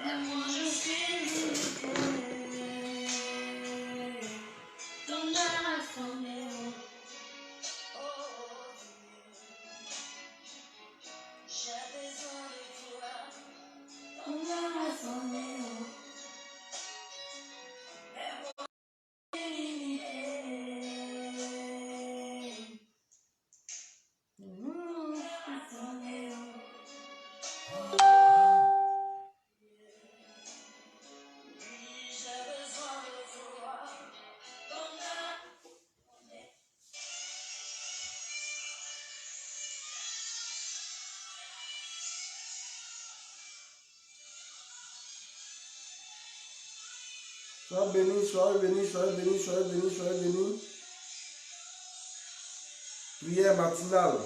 Et moi je suis limité. Ton âme a sonné. J'ai besoin de toi. Ton âme a sonné. Et moi je suis limité. Sois béni, sois béni, sois béni, sois béni, sois béni. Prière matinale.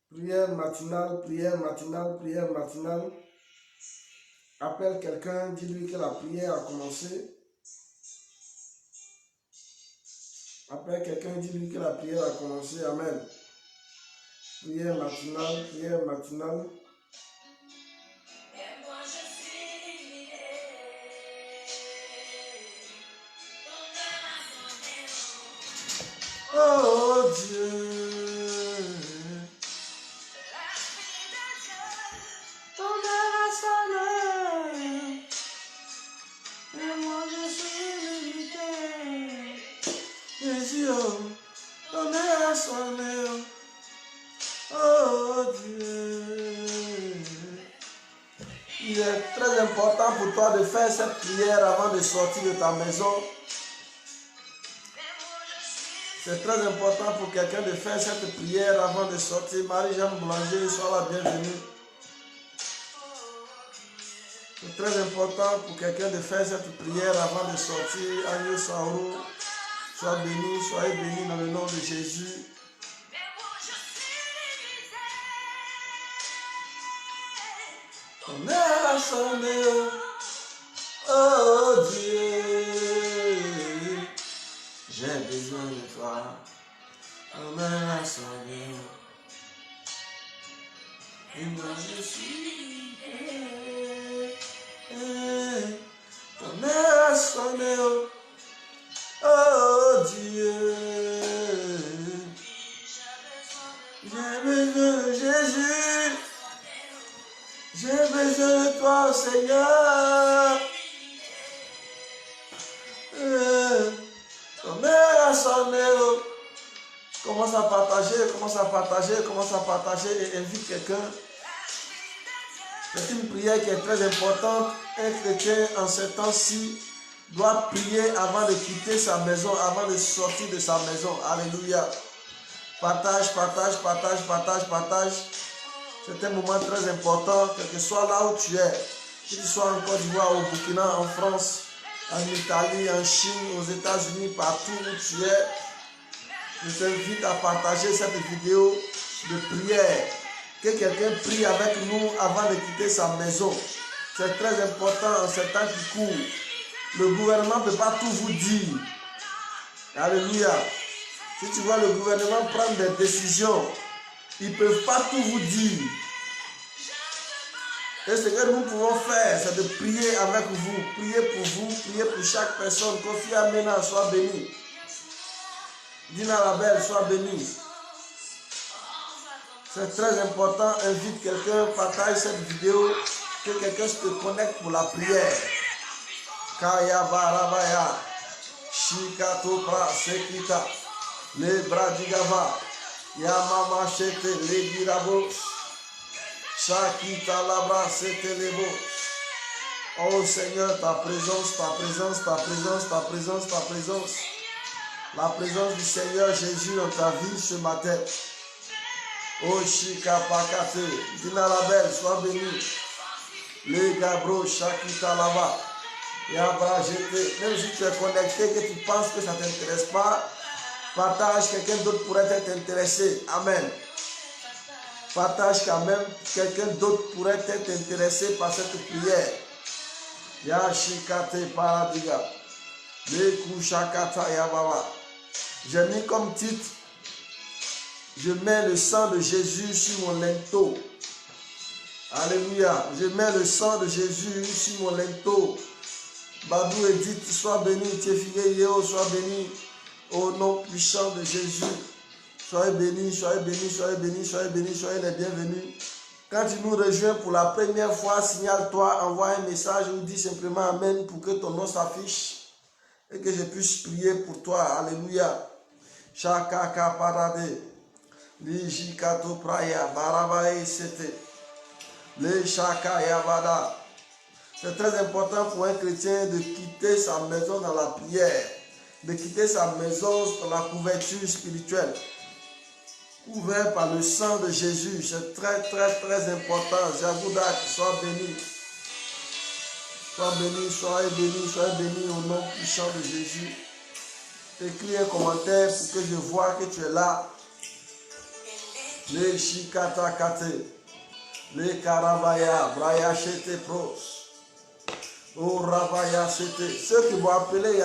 Prière matinale, prière matinale, prière matinale. Appelle quelqu'un, dis-lui que la prière a commencé. Appelle quelqu'un, dis-lui que la prière a commencé. Amen. Prière matinale, prière matinale. Oh Dieu, ton âme a sonné, et moi je suis limité. Jésus, oh, ton âme a sonné, oh Dieu. Il est très important pour toi de faire cette prière avant de sortir de ta maison. C'est très important pour quelqu'un de faire cette prière avant de sortir. Marie-Jeanne Boulanger, sois la bienvenue. C'est très important pour quelqu'un de faire cette prière avant de sortir. Agnès Saourou, sois béni, soyez bénis dans le nom de Jésus. On est à sonner, oh Dieu, j'ai besoin de toi. On est à sonner, et moi je suis on est à sonner, oh Dieu, j'ai besoin de Jésus. J'ai besoin de toi, Seigneur. Ton mère a sonné. Commence à partager, commence à partager, commence à partager et invite quelqu'un. C'est une prière qui est très importante. Un chrétien en ce temps-ci doit prier avant de quitter sa maison, avant de sortir de sa maison. Alléluia. Partage, partage, partage, partage, partage. C'est un moment très important, quel que soit là où tu es, que tu sois en Côte d'Ivoire, au Burkina, en France, en Italie, en Chine, aux États-Unis, partout où tu es. Je t'invite à partager cette vidéo de prière. Que quelqu'un prie avec nous avant de quitter sa maison. C'est très important en ces temps qui courent. Le gouvernement ne peut pas tout vous dire. Alléluia. Si tu vois le gouvernement prendre des décisions, ils ne peuvent pas tout vous dire. Et ce que nous pouvons faire, c'est de prier avec vous, prier pour chaque personne. Kofi Amena, sois béni. Dina Labelle, sois béni. C'est très important. Invite quelqu'un, partage cette vidéo, que quelqu'un se connecte pour la prière. Kaya Barabaya, Shikato Pra Sekita, Le Bradigava. Yamama Chete Legirabo Shakita Labra Setelebo. Oh Seigneur, ta présence, ta présence, ta présence, ta présence, ta présence. La présence du Seigneur Jésus dans ta vie ce matin. Oh Shika Pakate, Dina Label, sois béni. Le Gabro Shakita Laba. Yabra Jete. Même si tu es connecté, que tu penses que ça ne t'intéresse pas, partage, quelqu'un d'autre pourrait être intéressé. Amen. Partage quand même, quelqu'un d'autre pourrait être intéressé par cette prière. Yashikate Paradiga. Le Kushakata Yababa. J'ai mis comme titre, je mets le sang de Jésus sur mon linteau. Alléluia. Je mets le sang de Jésus sur mon linteau. Badou Edith, sois béni. Tiefié Yeo, sois béni. Au nom puissant de Jésus. Soyez bénis, soyez bénis, soyez bénis, soyez bénis, soyez les bienvenus. Quand tu nous rejoins pour la première fois, signale-toi, envoie un message ou dis simplement Amen pour que ton nom s'affiche et que je puisse prier pour toi. Alléluia. Shakaka parade. Lijikato praya. Barabae sete. Le shaka yabada. C'est très important pour un chrétien de quitter sa maison dans la prière, de quitter sa maison dans la couverture spirituelle, couvert par le sang de Jésus. C'est très, très, très important. Jagoudak, sois béni. Sois béni, sois béni, sois béni au nom puissant de Jésus. Écris un commentaire pour que je vois que tu es là. Les shikata kate. Les karabaya, braya chete pros. Oh rabaya chete. Ceux qui m'ont appelé, il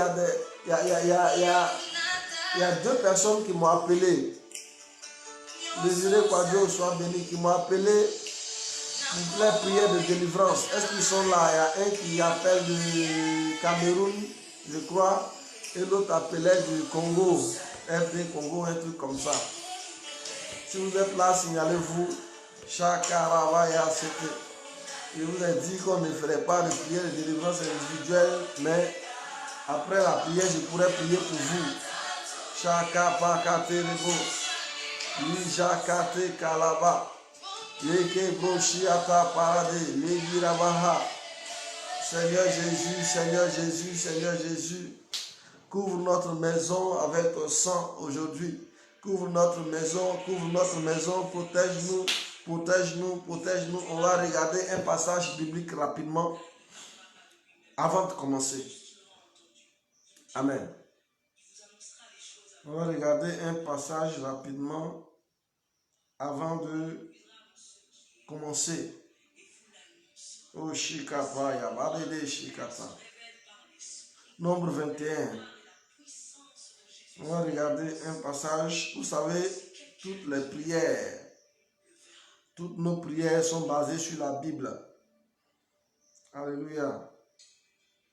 y a deux personnes qui m'ont appelé. Désiré Kwadjo, soit béni, qui m'ont appelé pour les prières de délivrance. Est-ce qu'ils sont là? Il y a un qui appelle du Cameroun, je crois, et l'autre appelait du Congo, FD Congo, un truc comme ça. Si vous êtes là, signalez-vous. Chakaravaya, c'était. Je vous ai dit qu'on ne ferait pas de prière de délivrance individuelle, mais après la prière, je pourrais prier pour vous. Chakapakate rebo. Lijakate kalaba. Yeke broshiata parade. Legirabaha. Seigneur Jésus, Seigneur Jésus, Seigneur Jésus. Couvre notre maison avec ton sang aujourd'hui. Couvre notre maison, protège-nous, protège-nous, protège-nous. On va regarder un passage biblique rapidement avant de commencer. Amen. On va regarder un passage rapidement avant de commencer. Oh Shikapa, Yabadede Shikata. Nombre 21. On va regarder un passage. Vous savez, toutes les prières, toutes nos prières sont basées sur la Bible. Alléluia.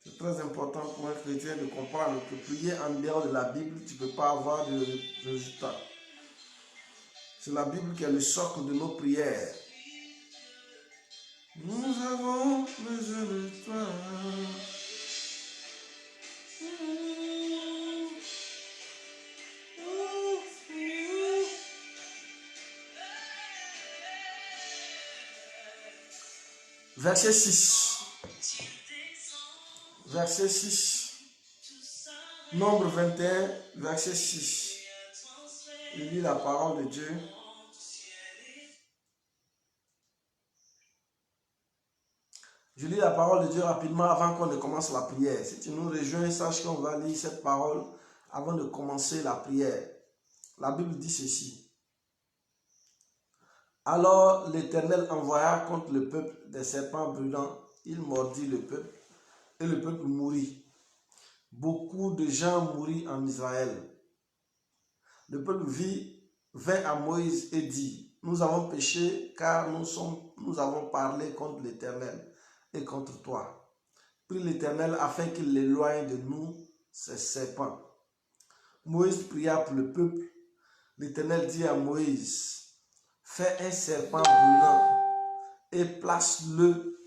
C'est très important pour un chrétien de comprendre que prier en dehors de la Bible, tu ne peux pas avoir de résultat. C'est la Bible qui est le socle de nos prières. Nous avons besoin de toi. Verset 6. Verset 6. Nombre 21, verset 6. Je lis la parole de Dieu. Je lis la parole de Dieu rapidement avant qu'on ne commence la prière. Si tu nous rejoins, sache qu'on va lire cette parole avant de commencer la prière. La Bible dit ceci. Alors l'Éternel envoya contre le peuple des serpents brûlants. Il mordit le peuple et le peuple mourut. Beaucoup de gens moururent en Israël. Le peuple vint à Moïse et dit, nous avons péché car nous avons parlé contre l'Éternel et contre toi. Prie l'Éternel afin qu'il éloigne de nous ces serpents. Moïse pria pour le peuple. L'Éternel dit à Moïse, fais un serpent brûlant et place-le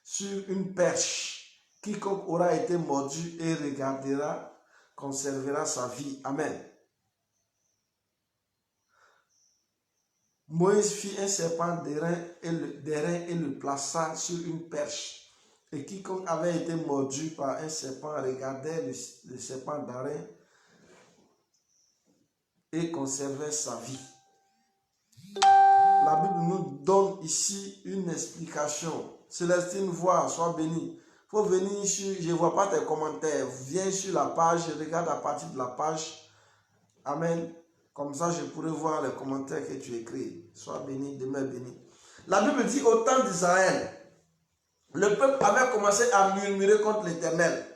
sur une perche. Quiconque aura été mordu et regardera conservera sa vie. Amen. Moïse fit un serpent d'airain et le plaça sur une perche. Et quiconque avait été mordu par un serpent regardait le serpent d'airain et conservait sa vie. La Bible nous donne ici une explication. Célestine voit, sois béni. Il faut venir sur, je ne vois pas tes commentaires. Viens sur la page, regarde à partir de la page. Amen. Comme ça, je pourrai voir les commentaires que tu écris. Sois béni, demeure béni. La Bible dit au temps d'Israël, le peuple avait commencé à murmurer contre l'Éternel.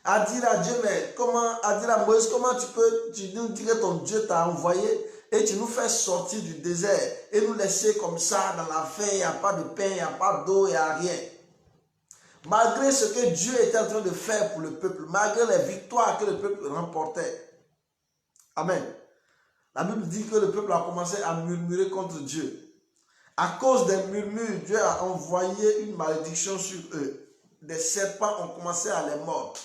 à dire à Dieu, mais comment, à dire à Moïse, comment tu nous dis que ton Dieu t'a envoyé et tu nous fais sortir du désert et nous laisser comme ça dans la faim, il n'y a pas de pain, il n'y a pas d'eau, il n'y a rien. Malgré ce que Dieu était en train de faire pour le peuple, malgré les victoires que le peuple remportait. Amen. La Bible dit que le peuple a commencé à murmurer contre Dieu. À cause des murmures, Dieu a envoyé une malédiction sur eux. Des serpents ont commencé à les mordre.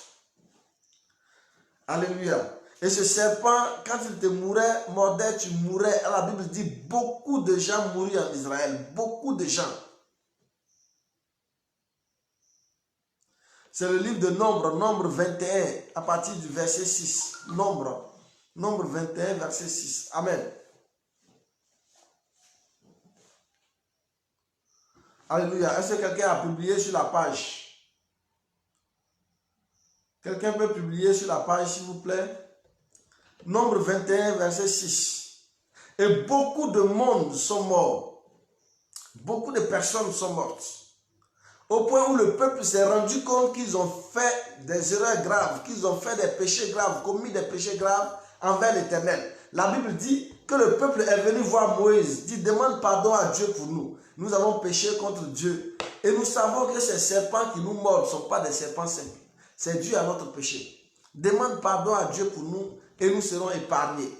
Alléluia. Et ce serpent, quand il te mordait, tu mourais. La Bible dit beaucoup de gens moururent en Israël. Beaucoup de gens. C'est le livre de Nombre, Nombre 21, à partir du verset 6. Nombre 21, verset 6. Amen. Alléluia. Est-ce que quelqu'un a publié sur la page? Quelqu'un peut publier sur la page, s'il vous plaît? Nombre 21, verset 6. Et beaucoup de monde sont morts. Beaucoup de personnes sont mortes. Au point où le peuple s'est rendu compte qu'ils ont fait des erreurs graves, qu'ils ont fait des péchés graves, commis des péchés graves envers l'Éternel. La Bible dit que le peuple est venu voir Moïse, dit demande pardon à Dieu pour nous. Nous avons péché contre Dieu. Et nous savons que ces serpents qui nous mordent ne sont pas des serpents simples. C'est dû à notre péché. Demande pardon à Dieu pour nous et nous serons épargnés.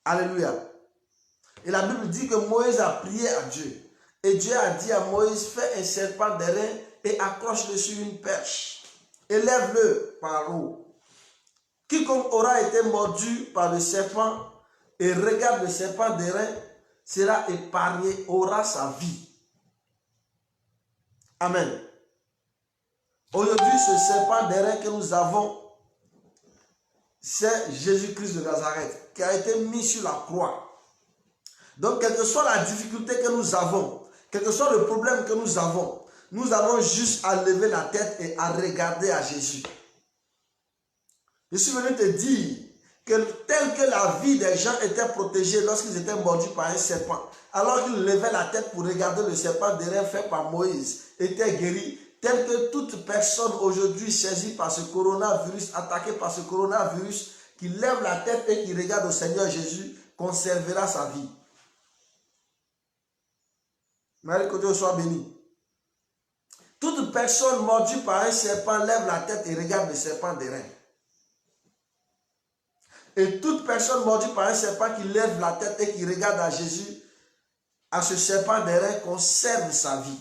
Alléluia. Et la Bible dit que Moïse a prié à Dieu. Et Dieu a dit à Moïse, fais un serpent d'airain et accroche-le sur une perche. Élève-le par haut. Quiconque aura été mordu par le serpent et regarde le serpent d'airain sera épargné, aura sa vie. Amen. Aujourd'hui, ce serpent d'airain que nous avons, c'est Jésus-Christ de Nazareth qui a été mis sur la croix. Donc, quelle que soit la difficulté que nous avons, quel que soit le problème que nous avons juste à lever la tête et à regarder à Jésus. Je suis venu te dire que tel que la vie des gens était protégée lorsqu'ils étaient mordus par un serpent, alors qu'ils levaient la tête pour regarder le serpent d'airain fait par Moïse, était guéri, tel que toute personne aujourd'hui saisie par ce coronavirus, attaquée par ce coronavirus, qui lève la tête et qui regarde au Seigneur Jésus, conservera sa vie. Marie, que Dieu soit béni. Toute personne mordue par un serpent lève la tête et regarde le serpent d'airain. Et toute personne mordue par un serpent qui lève la tête et qui regarde à Jésus, à ce serpent d'airain, conserve sa vie.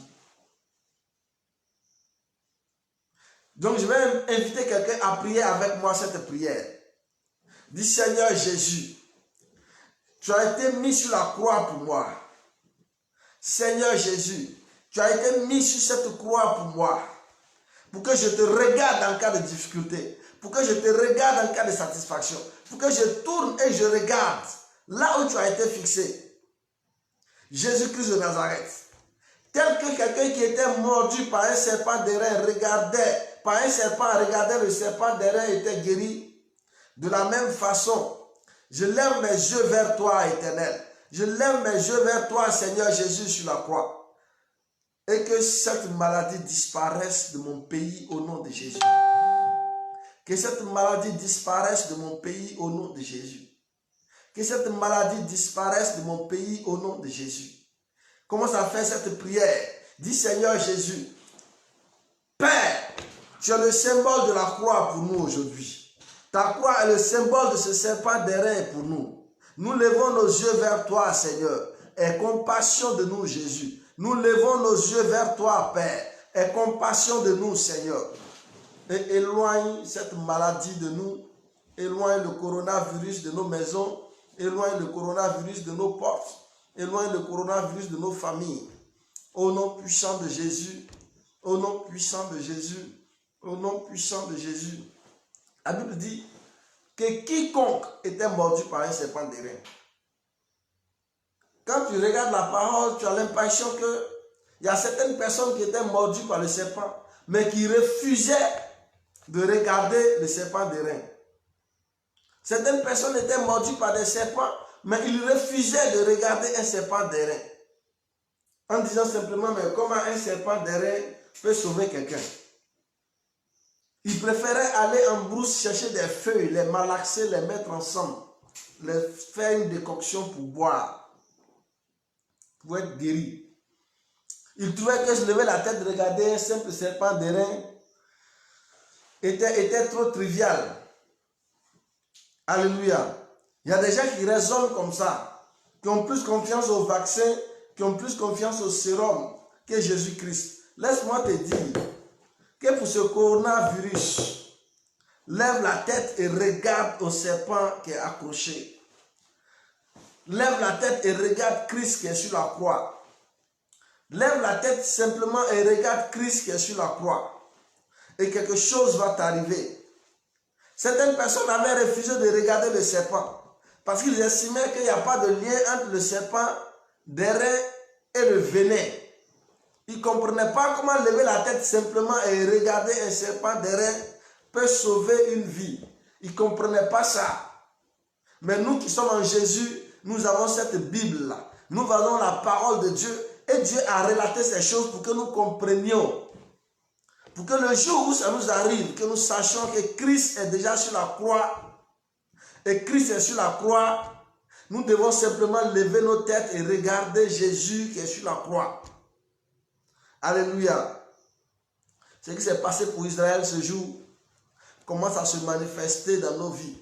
Donc je vais inviter quelqu'un à prier avec moi cette prière. Dis Seigneur Jésus, tu as été mis sur la croix pour moi. Seigneur Jésus, tu as été mis sur cette croix pour moi. Pour que je te regarde en cas de difficulté. Pour que je te regarde en cas de satisfaction. Pour que je tourne et je regarde là où tu as été fixé. Jésus-Christ de Nazareth. Tel que quelqu'un qui était mordu par un serpent d'airain regardait, par un serpent regardait le serpent d'airain était guéri. De la même façon, je lève mes yeux vers toi, Éternel. Je lève mes yeux vers toi, Seigneur Jésus, sur la croix. Et que cette maladie disparaisse de mon pays au nom de Jésus. Que cette maladie disparaisse de mon pays au nom de Jésus. Que cette maladie disparaisse de mon pays au nom de Jésus. Commence à faire cette prière. Dis Seigneur Jésus, Père, tu es le symbole de la croix pour nous aujourd'hui. Ta croix est le symbole de ce serpent d'airain pour nous. Nous levons nos yeux vers toi, Seigneur. Aie compassion de nous, Jésus. Nous levons nos yeux vers toi, Père. Aie compassion de nous, Seigneur. Et éloigne cette maladie de nous. Éloigne le coronavirus de nos maisons. Éloigne le coronavirus de nos portes. Éloigne le coronavirus de nos familles. Au nom puissant de Jésus. Au nom puissant de Jésus. Au nom puissant de Jésus. La Bible dit que quiconque était mordu par un serpent d'airain. Quand tu regardes la parole, tu as l'impression qu'il y a certaines personnes qui étaient mordues par le serpent, mais qui refusaient de regarder le serpent d'airain. Certaines personnes étaient mordues par des serpents, mais ils refusaient de regarder un serpent d'airain. En disant simplement, mais comment un serpent d'airain peut sauver quelqu'un? Ils préféraient aller en brousse chercher des feuilles, les malaxer, les mettre ensemble, les faire une décoction pour boire, pour être guéri. Ils trouvaient que se lever la tête, regarder un simple serpent d'airain était trop trivial. Alléluia. Il y a des gens qui raisonnent comme ça, qui ont plus confiance au vaccin, qui ont plus confiance au sérum que Jésus-Christ. Laisse-moi te dire que pour ce coronavirus, lève la tête et regarde au serpent qui est accroché. Lève la tête et regarde Christ qui est sur la croix. Lève la tête simplement et regarde Christ qui est sur la croix. Et quelque chose va t'arriver. Certaines personnes avaient refusé de regarder le serpent parce qu'ils estimaient qu'il n'y a pas de lien entre le serpent d'airain et le venin. Ils ne comprenaient pas comment lever la tête simplement et regarder un serpent d'airain peut sauver une vie. Ils ne comprenaient pas ça. Mais nous qui sommes en Jésus, nous avons cette Bible-là. Nous avons la parole de Dieu et Dieu a relaté ces choses pour que nous comprenions. Pour que le jour où ça nous arrive, que nous sachions que Christ est déjà sur la croix et Christ est sur la croix, nous devons simplement lever nos têtes et regarder Jésus qui est sur la croix. Alléluia. Ce qui s'est passé pour Israël ce jour commence à se manifester dans nos vies.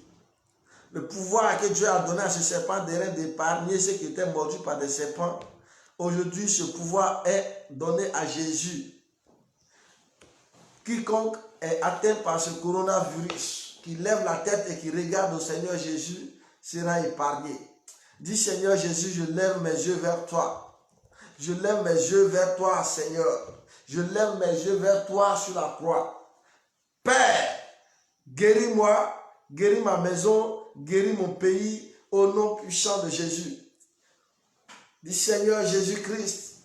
Le pouvoir que Dieu a donné à ce serpent d'airain d'épargner ceux qui étaient mordus par des serpents, aujourd'hui ce pouvoir est donné à Jésus. Quiconque est atteint par ce coronavirus, qui lève la tête et qui regarde au Seigneur Jésus, sera épargné. Dis Seigneur Jésus, je lève mes yeux vers toi. Je lève mes yeux vers toi, Seigneur. Je lève mes yeux vers toi sur la croix. Père, guéris-moi, guéris ma maison, guéris mon pays, au nom puissant de Jésus. Dis Seigneur Jésus-Christ,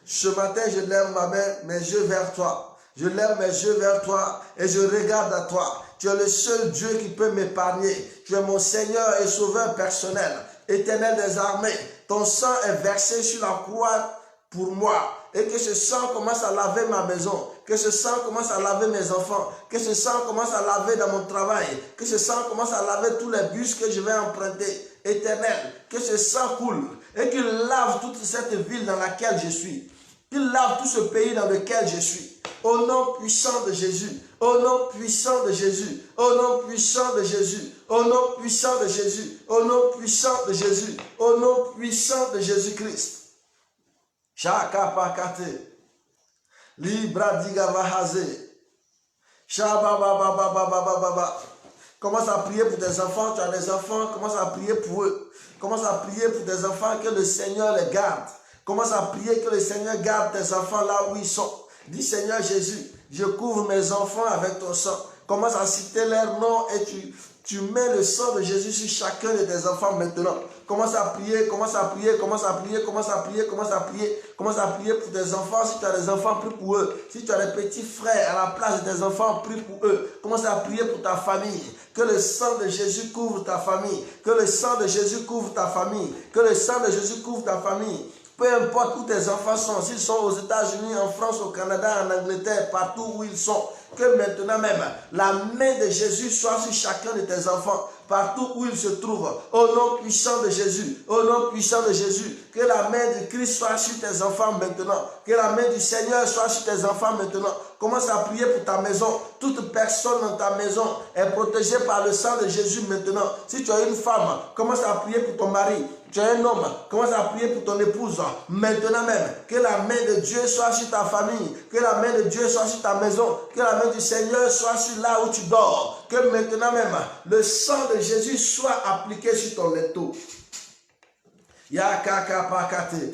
ce matin je lève ma main, mes yeux vers toi. Je lève mes yeux vers toi et je regarde à toi. Tu es le seul Dieu qui peut m'épargner. Tu es mon Seigneur et Sauveur personnel, Éternel des armées. Ton sang est versé sur la croix pour moi. Et que ce sang commence à laver ma maison. Que ce sang commence à laver mes enfants. Que ce sang commence à laver dans mon travail. Que ce sang commence à laver tous les bus que je vais emprunter. Éternel, que ce sang coule et qu'il lave toute cette ville dans laquelle je suis. Qu'il lave tout ce pays dans lequel je suis. Au nom puissant de Jésus, au nom puissant de Jésus, au nom puissant de Jésus, au nom puissant de Jésus, au nom puissant de Jésus, au nom puissant de Jésus-Christ. Shakapakate, Libra digavahaze, Shabababababababa. Commence à prier pour tes enfants, tu as des enfants, commence à prier pour eux. Commence à prier pour tes enfants, que le Seigneur les garde. Commence à prier que le Seigneur garde tes enfants là où ils sont. Dis Seigneur Jésus, je couvre mes enfants avec ton sang. Commence à citer leurs noms et tu mets le sang de Jésus sur chacun de tes enfants maintenant. Commence à prier, commence à prier, commence à prier, commence à prier, commence à prier. Commence à prier pour tes enfants. Si tu as des enfants, prie pour eux. Si tu as des petits frères à la place de tes enfants, prie pour eux. Commence à prier pour ta famille. Que le sang de Jésus couvre ta famille. Que le sang de Jésus couvre ta famille. Que le sang de Jésus couvre ta famille. Peu importe où tes enfants sont, s'ils sont aux États-Unis, en France, au Canada, en Angleterre, partout où ils sont, que maintenant même, la main de Jésus soit sur chacun de tes enfants, partout où ils se trouvent, au nom puissant de Jésus, au nom puissant de Jésus, que la main de Christ soit sur tes enfants maintenant, que la main du Seigneur soit sur tes enfants maintenant. Commence à prier pour ta maison. Toute personne dans ta maison est protégée par le sang de Jésus maintenant. Si tu as une femme, commence à prier pour ton mari. Tu es un homme, commence à prier pour ton épouse. Maintenant même, que la main de Dieu soit sur ta famille. Que la main de Dieu soit sur ta maison. Que la main du Seigneur soit sur là où tu dors. Que maintenant même, le sang de Jésus soit appliqué sur ton leto. Yakakapakate.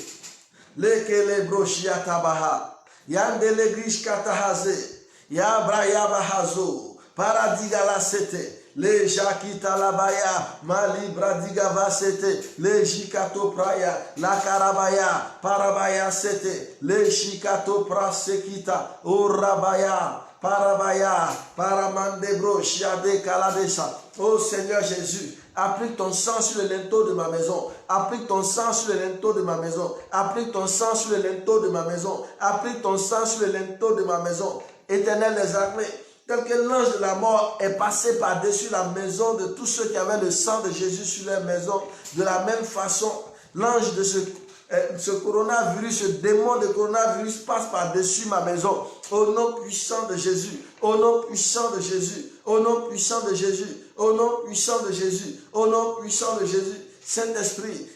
Lekele broshiatabaha. Yandele grish katahaze. Yabrayabahazo. Paradigala sete. Le jakita labaya, malibra digava sete, le jikato praya, la karabaya, parabaya sete, le shikato prasekita, orabaya, parabaya, paramandebro, shiade kaladesa. Oh Seigneur Jésus, applique ton sang sur le linteau de ma maison. Applique ton sang sur le linteau de ma maison. Applique ton sang sur le linteau de ma maison. Applique ton sang sur le linteau de ma maison. Éternel des armées, tel que l'ange de la mort est passé par-dessus la maison de tous ceux qui avaient le sang de Jésus sur leur maison. De la même façon, l'ange de ce coronavirus, ce démon de coronavirus passe par-dessus ma maison. Au nom puissant de Jésus, au nom puissant de Jésus, au nom puissant de Jésus, au nom puissant de Jésus, au nom puissant de Jésus. Saint-Esprit,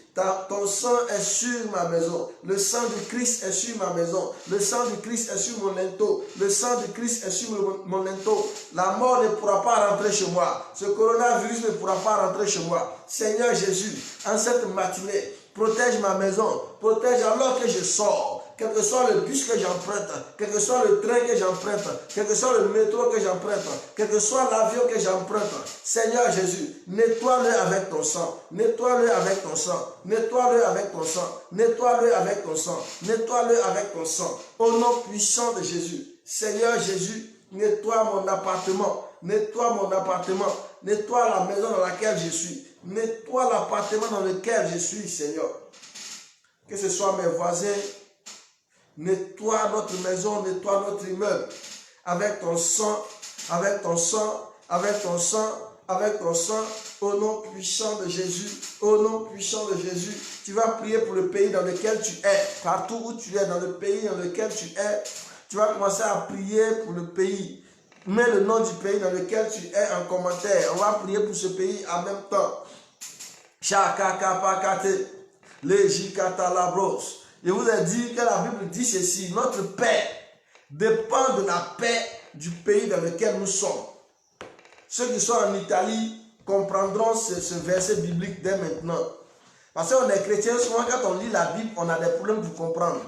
ton sang est sur ma maison. Le sang du Christ est sur ma maison. Le sang du Christ est sur mon linteau. Le sang du Christ est sur mon linteau. La mort ne pourra pas rentrer chez moi. Ce coronavirus ne pourra pas rentrer chez moi. Seigneur Jésus, en cette matinée, protège ma maison. Protège alors que je sors. Quel que soit le bus que j'emprunte, quel que soit le train que j'emprunte, quel que soit le métro que j'emprunte, quel que soit l'avion que j'emprunte, Seigneur Jésus, nettoie-le avec ton sang, nettoie-le avec ton sang, nettoie-le avec ton sang, nettoie-le avec ton sang, nettoie-le avec ton sang, au nom puissant de Jésus. Seigneur Jésus, nettoie mon appartement, nettoie mon appartement, nettoie la maison dans laquelle je suis, nettoie l'appartement dans lequel je suis, Seigneur. Que ce soit mes voisins, nettoie notre maison, nettoie notre immeuble avec ton sang, avec ton sang, avec ton sang, avec ton sang, au nom puissant de Jésus, au nom puissant de Jésus. Tu vas prier pour le pays dans lequel tu es, partout où tu es, dans le pays dans lequel tu es, tu vas commencer à prier pour le pays. Mets le nom du pays dans lequel tu es en commentaire. On va prier pour ce pays en même temps. Chakakapakate, lejikatalabros. Je vous ai dit que la Bible dit ceci, notre paix dépend de la paix du pays dans lequel nous sommes. Ceux qui sont en Italie comprendront ce verset biblique dès maintenant. Parce qu'on est chrétien, souvent quand on lit la Bible, on a des problèmes pour comprendre.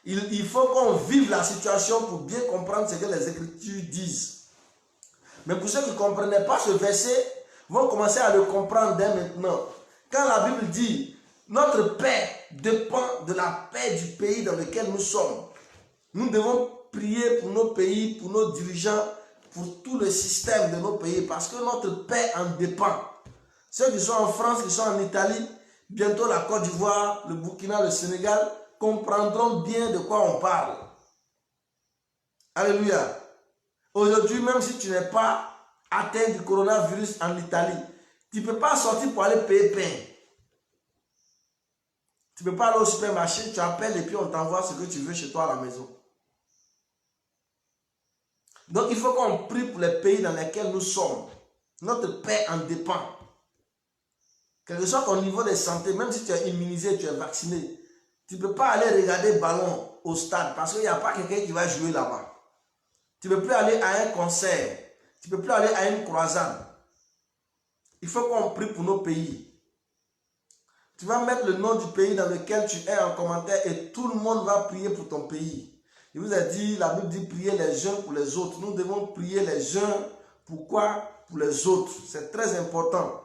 Il faut qu'on vive la situation pour bien comprendre ce que les Écritures disent. Mais pour ceux qui ne comprenaient pas ce verset, vont commencer à le comprendre dès maintenant. Quand la Bible dit notre paix dépend de la paix du pays dans lequel nous sommes. Nous devons prier pour nos pays, pour nos dirigeants, pour tout le système de nos pays, parce que notre paix en dépend. Ceux qui sont en France, qui sont en Italie, bientôt la Côte d'Ivoire, le Burkina, le Sénégal, comprendront bien de quoi on parle. Alléluia. Aujourd'hui, même si tu n'es pas atteint du coronavirus en Italie, tu ne peux pas sortir pour aller payer pain. Tu ne peux pas aller au supermarché, tu appelles et puis on t'envoie ce que tu veux chez toi à la maison. Donc il faut qu'on prie pour les pays dans lesquels nous sommes. Notre paix en dépend. Quel que soit ton niveau de santé, même si tu es immunisé, tu es vacciné, tu ne peux pas aller regarder ballon au stade parce qu'il n'y a pas quelqu'un qui va jouer là-bas. Tu ne peux plus aller à un concert. Tu ne peux plus aller à une croisade. Il faut qu'on prie pour nos pays. Tu vas mettre le nom du pays dans lequel tu es en commentaire et tout le monde va prier pour ton pays. Je vous ai dit, la Bible dit prier les uns pour les autres. Nous devons prier les uns. Pourquoi? Pour les autres. C'est très important.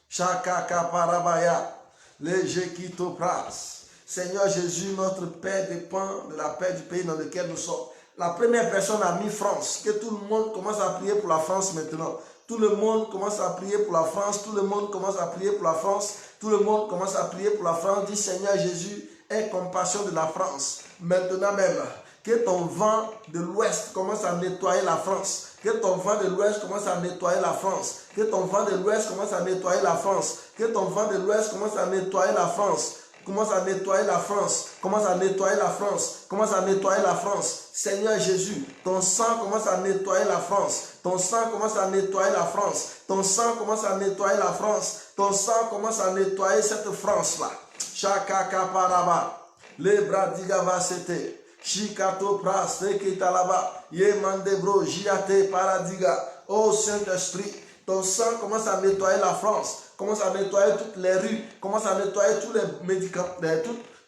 Chakaka parabaya, lejekitopras. Seigneur Jésus, notre paix dépend de la paix du pays dans lequel nous sommes. La première personne a mis France. Que tout le monde commence à prier pour la France maintenant. Tout le monde commence à prier pour la France. Tout le monde commence à prier pour la France. Tout le monde commence à prier pour la France. Dis Seigneur Jésus, aie compassion de la France. Maintenant même, que ton vent de l'ouest commence à nettoyer la France. Que ton vent de l'ouest commence à nettoyer la France. Que ton vent de l'ouest commence à nettoyer la France. Que ton vent de l'ouest commence à nettoyer la France. Commence à nettoyer la France. Commence à nettoyer la France. Commence à nettoyer la France. Seigneur Jésus, ton sang commence à nettoyer la France. Ton sang commence à nettoyer la France. Ton sang commence à nettoyer la France. Ton sang commence à nettoyer cette France-là. Chakaka paraba. Le bradigava sete. Shikato pras tekitalaba. Yemandebro jiate paradiga. Oh Saint-Esprit, ton sang commence à nettoyer la France. Commence à nettoyer toutes les rues. Commence à nettoyer tous les médicaments.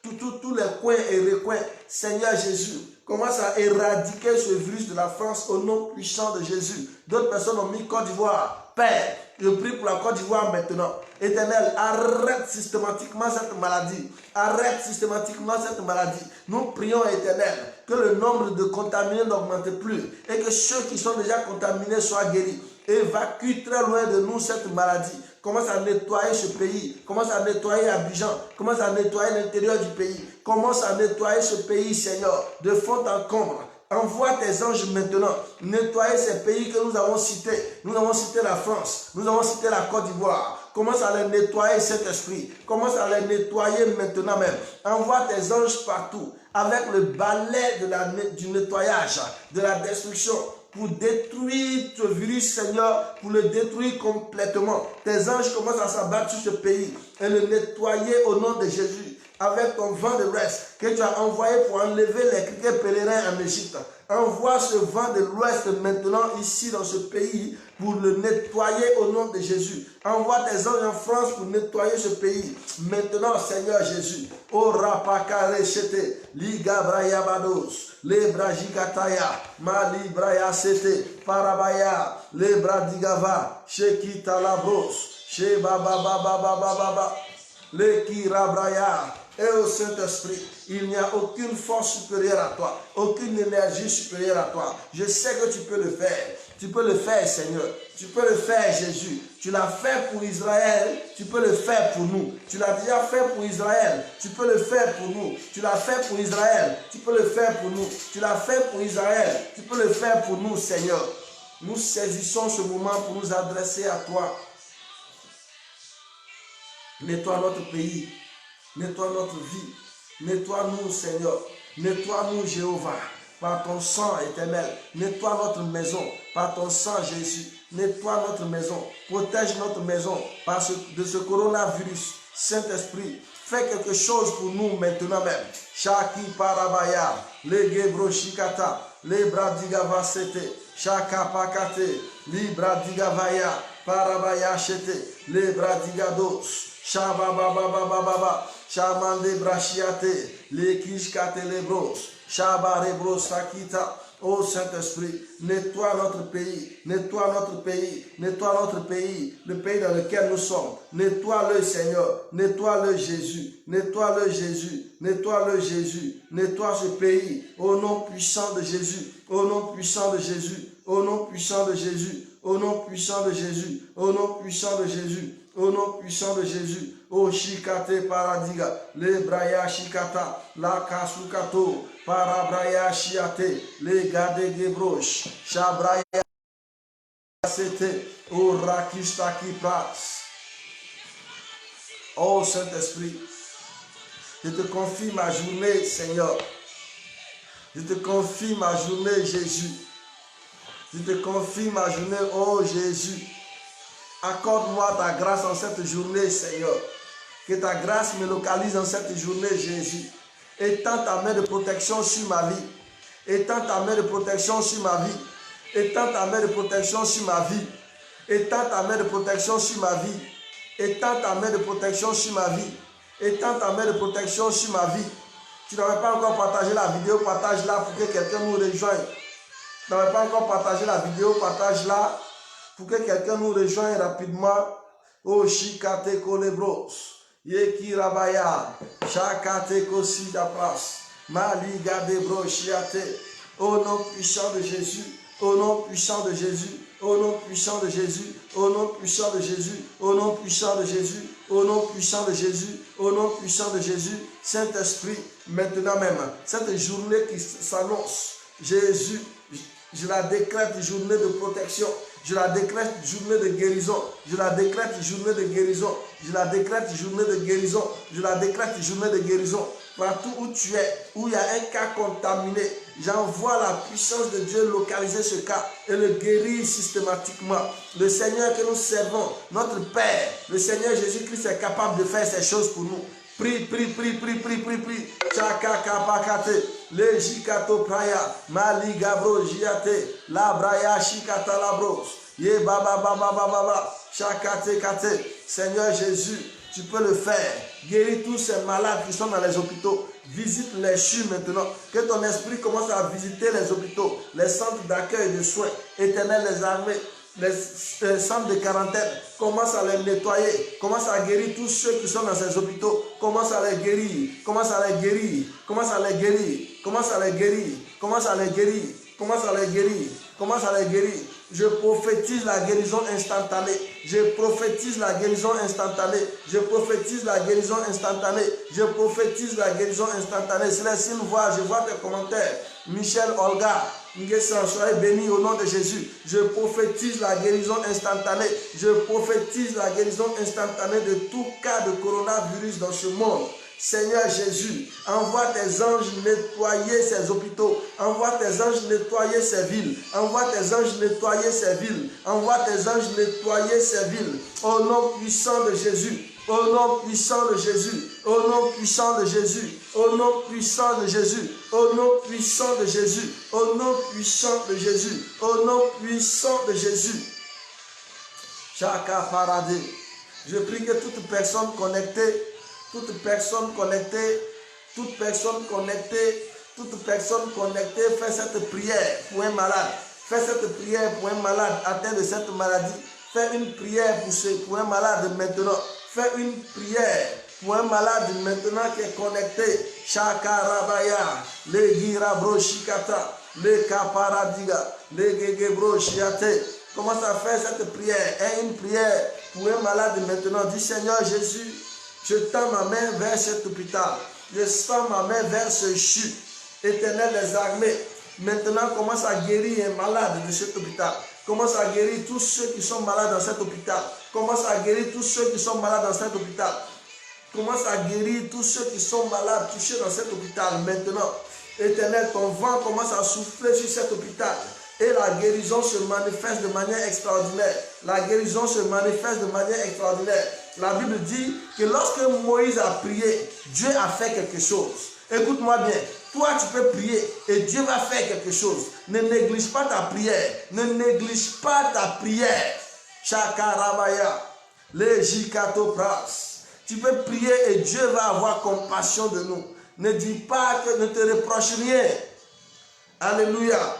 Tous les coins et recoins. Seigneur Jésus, commence à éradiquer ce virus de la France au nom puissant de Jésus. D'autres personnes ont mis Côte d'Ivoire. Père, je prie pour la Côte d'Ivoire maintenant. Éternel, arrête systématiquement cette maladie. Arrête systématiquement cette maladie. Nous prions, Éternel, que le nombre de contaminés n'augmente plus et que ceux qui sont déjà contaminés soient guéris. Évacue très loin de nous cette maladie. Commence à nettoyer ce pays. Commence à nettoyer Abidjan. Commence à nettoyer l'intérieur du pays. Commence à nettoyer ce pays, Seigneur, de fond en comble. Envoie tes anges maintenant nettoyer ces pays que nous avons cités. Nous avons cité la France, nous avons cité la Côte d'Ivoire. Commence à les nettoyer, Saint-Esprit. Commence à les nettoyer maintenant même. Envoie tes anges partout avec le balai du nettoyage, de la destruction, pour détruire ce virus, Seigneur, pour le détruire complètement. Tes anges commencent à s'abattre sur ce pays et le nettoyer au nom de Jésus. Avec ton vent de l'Ouest que tu as envoyé pour enlever les criquets pèlerins en Égypte. Envoie ce vent de l'Ouest maintenant ici dans ce pays pour le nettoyer au nom de Jésus. Envoie tes anges en France pour nettoyer ce pays. Maintenant, Seigneur Jésus. O rapakare chete, liga braya bados, le brajikataya, mali braya sete, parabaya, le bradigava, shekita labros, sheba baba baba baba, le kirabraya. Et au Saint-Esprit, il n'y a aucune force supérieure à toi, aucune énergie supérieure à toi. Je sais que tu peux le faire. Tu peux le faire, Seigneur. Tu peux le faire, Jésus. Tu l'as fait pour Israël, tu peux le faire pour nous. Tu l'as déjà fait pour Israël, tu peux le faire pour nous. Tu l'as fait pour Israël, tu peux le faire pour nous. Tu l'as fait pour Israël, tu peux le faire pour nous, Seigneur. Nous saisissons ce moment pour nous adresser à toi. Nettoie notre pays. Nettoie notre vie. Nettoie-nous, Seigneur. Nettoie-nous, Jéhovah, par ton sang éternel. Nettoie notre maison par ton sang, Jésus. Nettoie notre maison. Protège notre maison de ce coronavirus. Saint-Esprit, fais quelque chose pour nous maintenant même. Shaki parabaya, le gebroshikata, le bradigava sete, shaka pakate, li bradigavaya, parabaya shete, le bradigados. Shababababababa, Shamande brachiate, les kishkate les bros, Shabarebros sakita. Oh Saint-Esprit, nettoie notre pays, nettoie notre pays, nettoie notre pays, le pays dans lequel nous sommes. Nettoie-le, Seigneur, nettoie-le, Jésus, nettoie-le, Jésus, nettoie-le, Jésus, nettoie ce pays, au nom puissant de Jésus, au nom puissant de Jésus, au nom puissant de Jésus, au nom puissant de Jésus, au nom puissant de Jésus. Au nom puissant de Jésus, O Shikate Paradiga, le Braya Shikata, la Kasukato, Parabraya Shiate, le Gade Gebrosh, Shabraya Sete, O Rakistaki Pras. Oh Saint-Esprit, je te confie ma journée, Seigneur. Je te confie ma journée, Jésus. Je te confie ma journée, oh Jésus. Accorde-moi ta grâce en cette journée, Seigneur. Que ta grâce me localise en cette journée, Jésus. Étends ta main de protection sur ma vie. Étends ta main de protection sur ma vie. Étends ta main de protection sur ma vie. Étends ta main de protection sur ma vie. Étends ta main de protection sur ma vie. Étends ta main de protection sur ma vie. Tu n'avais pas encore partagé la vidéo, partage-la pour que quelqu'un nous rejoigne. Tu n'avais pas encore partagé la vidéo, partage-la pour que quelqu'un nous rejoigne rapidement. Oh, Shikate Kolebros, Yeki Rabaya, Shakate Kosida Pras, Maliga Debro Shiate. Au nom puissant de Jésus, au nom puissant de Jésus, au nom puissant de Jésus, au nom puissant de Jésus, au nom puissant de Jésus, au nom puissant de Jésus, au nom puissant de Jésus, Saint-Esprit, maintenant même, cette journée qui s'annonce, Jésus, je la décrète journée de protection. Je la décrète journée de guérison. Je la décrète journée de guérison. Je la décrète journée de guérison. Je la décrète journée de guérison. Partout où tu es, où il y a un cas contaminé, j'envoie la puissance de Dieu localiser ce cas et le guérir systématiquement. Le Seigneur que nous servons, notre Père, le Seigneur Jésus-Christ est capable de faire ces choses pour nous. Prie, prie, prie, prie, prie, prie, prie. Chaka kapakate, le jikato praya, mali gabro jiate, la braya shikata labros, ye baba baba baba, chakate kate. Seigneur Jésus, tu peux le faire. Guéris tous ces malades qui sont dans les hôpitaux. Visite les CHU maintenant. Que ton esprit commence à visiter les hôpitaux, les centres d'accueil de soins. Éternel, les armées, les centres de quarantaine, commence à les nettoyer, commence à guérir tous ceux qui sont dans ces hôpitaux, commence à les guérir, commence à les guérir, commence à les guérir, commence à les guérir, commence à les guérir, commence à les guérir, commence à les guérir, Je prophétise la guérison instantanée. Je prophétise la guérison instantanée. Je prophétise la guérison instantanée. Je prophétise la guérison instantanée. Célestine, je vois tes commentaires. Michel, Olga, Nguessan, soyez bénis au nom de Jésus. Je prophétise la guérison instantanée. Je prophétise la guérison instantanée de tout cas de coronavirus dans ce monde. Seigneur Jésus, envoie tes anges nettoyer ces hôpitaux. Envoie tes anges nettoyer ces villes. Envoie tes anges nettoyer ces villes. Envoie tes anges nettoyer ces villes. Au nom puissant de Jésus. Au nom puissant de Jésus. Au nom puissant de Jésus. Au nom puissant de Jésus. Au nom puissant de Jésus. Au nom puissant de Jésus. Au nom puissant de Jésus. Chaka paradis. Je prie que toute personne connectée fait cette prière pour un malade. Fais cette prière pour un malade atteint de cette maladie. Fais une prière pour un malade maintenant. Fais une prière pour un malade maintenant qui est connecté. Chakarabaya, le girabro shikata, le kaparadiga, le gegebro shiate. Commence à faire cette prière. Une prière pour un malade maintenant. Dis Seigneur Jésus, je tends ma main vers cet hôpital. Je tends ma main vers ce CHU. Éternel des armées. Maintenant, commence à guérir un malade de cet hôpital. Commence à guérir tous ceux qui sont malades dans cet hôpital. Commence à guérir tous ceux qui sont malades dans cet hôpital. Commence à guérir tous ceux qui sont malades, touchés dans cet hôpital. Maintenant, Éternel, ton vent commence à souffler sur cet hôpital. Et la guérison se manifeste de manière extraordinaire. La guérison se manifeste de manière extraordinaire. La Bible dit que lorsque Moïse a prié, Dieu a fait quelque chose. Écoute-moi bien. Toi, tu peux prier et Dieu va faire quelque chose. Ne néglige pas ta prière. Ne néglige pas ta prière. Chakarabaya. Le jikatopras. Tu peux prier et Dieu va avoir compassion de nous. Ne dis pas que ne te reproche rien. Alléluia.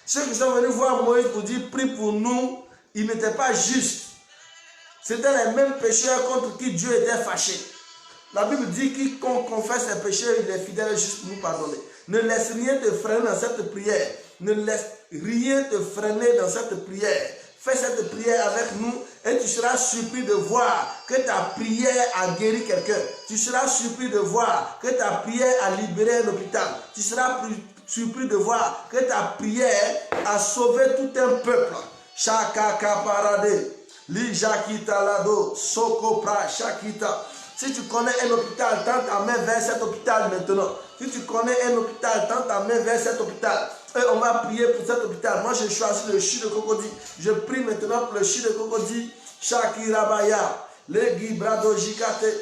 Ceux qui sont venus voir Moïse pour dire prie pour nous, ils n'étaient pas justes. C'était les mêmes pécheurs contre qui Dieu était fâché. La Bible dit quiconque confesse ses péchés, il est fidèle et juste pour nous pardonner. Ne laisse rien te freiner dans cette prière. Ne laisse rien te freiner dans cette prière. Fais cette prière avec nous et tu seras surpris de voir que ta prière a guéri quelqu'un. Tu seras surpris de voir que ta prière a libéré un hôpital. Tu seras surpris de voir que ta prière a sauvé tout un peuple. Chaka kaparade, lijakita lado, sokopra shakita. Si tu connais un hôpital, tends ta main vers cet hôpital maintenant. Si tu connais un hôpital, tends ta main vers cet hôpital. Et on va prier pour cet hôpital. Moi, j'ai choisi le CHU de Cocody. Je prie maintenant pour le CHU de Cocody. Shakirabaya, le gibrado jikate,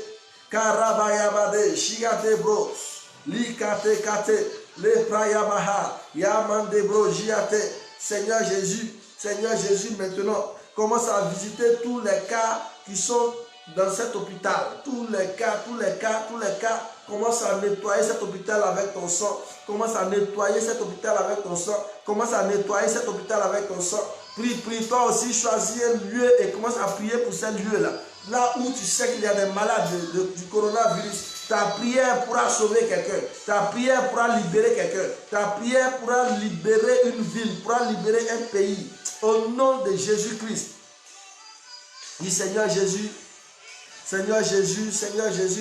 karabaya bade, shigate bros, likate kate, le prayabaha, yamande bro jiate. Seigneur Jésus, maintenant, commence à visiter tous les cas qui sont dans cet hôpital. Tous les cas. Commence à nettoyer cet hôpital avec ton sang. Commence à nettoyer cet hôpital avec ton sang. Commence à nettoyer cet hôpital avec ton sang. Prie, toi aussi, choisis un lieu et commence à prier pour ce lieu-là. Là où tu sais qu'il y a des malades du coronavirus, ta prière pourra sauver quelqu'un. Ta prière pourra libérer quelqu'un. Ta prière pourra libérer une ville, pourra libérer un pays. Au nom de Jésus-Christ. Dis Seigneur Jésus,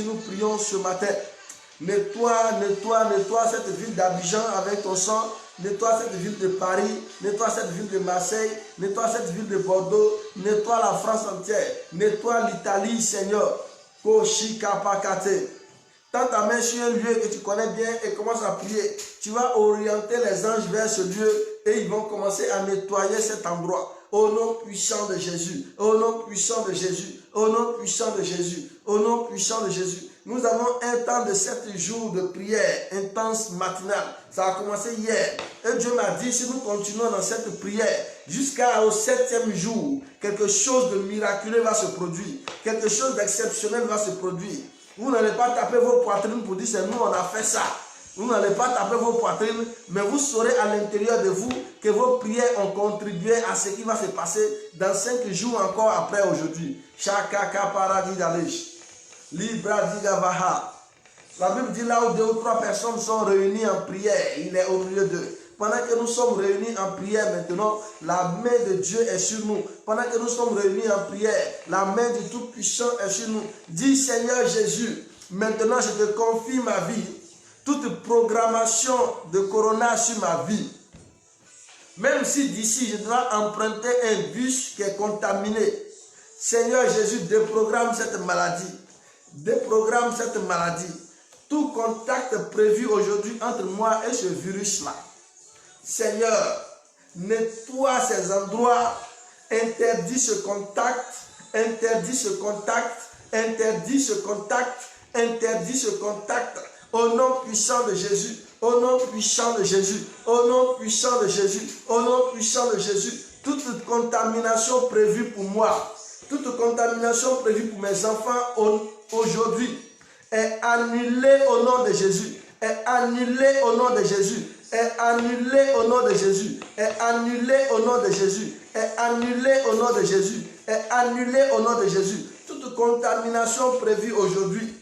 nous prions ce matin. Nettoie cette ville d'Abidjan avec ton sang. Nettoie cette ville de Paris. Nettoie cette ville de Marseille. Nettoie cette ville de Bordeaux. Nettoie la France entière. Nettoie l'Italie, Seigneur. Koshikapakate. Tends ta main sur un lieu que tu connais bien et commence à prier. Tu vas orienter les anges vers ce lieu et ils vont commencer à nettoyer cet endroit. Au nom puissant de Jésus, au nom puissant de Jésus, au nom puissant de Jésus, au nom puissant de Jésus. Nous avons un temps de 7 jours de prière intense matinale. Ça a commencé hier. Et Dieu m'a dit, si nous continuons dans cette prière jusqu'au 7e jour, quelque chose de miraculeux va se produire. Quelque chose d'exceptionnel va se produire. Vous n'allez pas taper vos poitrines pour dire, c'est nous, on a fait ça. Vous n'allez pas taper vos poitrines, mais vous saurez à l'intérieur de vous que vos prières ont contribué à ce qui va se passer dans 5 jours encore après aujourd'hui. Shakaka paradidalish. Libra digavaha. La Bible dit là où 2 ou 3 personnes sont réunies en prière, il est au milieu d'eux. Pendant que nous sommes réunis en prière maintenant, la main de Dieu est sur nous. Pendant que nous sommes réunis en prière, la main du Tout-Puissant est sur nous. Dis Seigneur Jésus, maintenant je te confie ma vie. Toute programmation de corona sur ma vie. Même si d'ici je dois emprunter un bus qui est contaminé. Seigneur Jésus, déprogramme cette maladie. Déprogramme cette maladie. Tout contact prévu aujourd'hui entre moi et ce virus-là. Seigneur, nettoie ces endroits, interdis ce contact, interdis ce contact, interdis ce contact, interdis ce contact. Au nom puissant de Jésus, au nom puissant de Jésus, au nom puissant de Jésus, au nom puissant de Jésus, toute contamination prévue pour moi, toute contamination prévue pour mes enfants aujourd'hui est annulée au nom de Jésus, est annulée au nom de Jésus, est annulée au nom de Jésus, est annulée au nom de Jésus, est annulée au nom de Jésus, est annulée au nom de Jésus. Toute contamination prévue aujourd'hui,